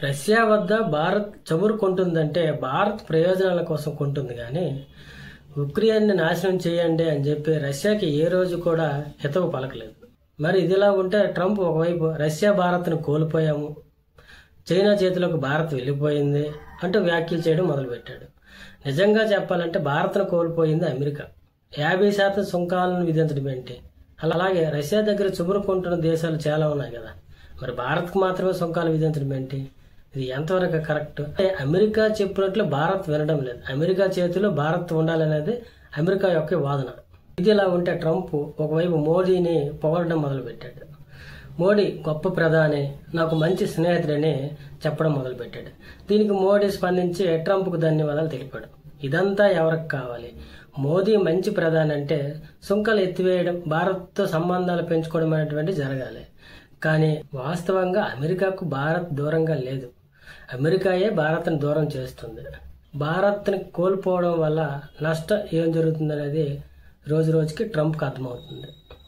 Russia వద్ద భారత్ చమురు కొంటుందంటే భారత్ ప్రయోజనాల కోసం కొంటుంది కానీ ఉక్రెయిన్ని నాశనం చేయండి అని చెప్పి రష్యాకి ఏ రోజు కూడా హితవు పలకలేదు. మరి ఇదిలా ఉంటే ట్రంప్ ఒకవైపు రష్యా భారత్ను కోల్పోయాము, చైనా చేతిలోకి భారత్ వెళ్ళిపోయింది అంటూ వ్యాఖ్యలు చేయడం మొదలుపెట్టాడు. నిజంగా చెప్పాలంటే భారత్ను కోల్పోయింది అమెరికా. 50% సుంకాలను విధించడం ఏంటి? అలాగే రష్యా దగ్గర చమురు కొంటున్న దేశాలు చాలా ఉన్నాయి కదా, మరి భారత్కు మాత్రమే సుంకాలు విధించడం ఏంటి? ఇది ఎంతవరకు కరెక్ట్? అంటే అమెరికా చెప్పినట్లు భారత్ వినడం లేదు. అమెరికా చేతిలో భారత్ ఉండాలనేది అమెరికా యొక్క వాదన. ఇదిలా ఉంటే ట్రంప్ ఒకవైపు మోడీని పొగడడం మొదలుపెట్టాడు. మోడీ గొప్ప ప్రధాని, నాకు మంచి స్నేహితుడని చెప్పడం మొదలుపెట్టాడు. దీనికి మోడీ స్పందించి ట్రంప్కు ధన్యవాదాలు తెలిపాడు. ఇదంతా ఎవరికి కావాలి? మోదీ మంచి ప్రధాని అంటే సుంకాలు ఎత్తివేయడం, భారత్తో సంబంధాలు పెంచుకోవడం అనేటువంటి జరగాలి. కానీ వాస్తవంగా అమెరికాకు భారత్ దూరంగా లేదు, అమెరికాయే భారత్ని దూరం చేస్తుంది. భారత్ని కోల్పోవడం వల్ల నష్టం ఏం జరుగుతుందనేది రోజు రోజుకి ట్రంప్కి అర్థమవుతుంది.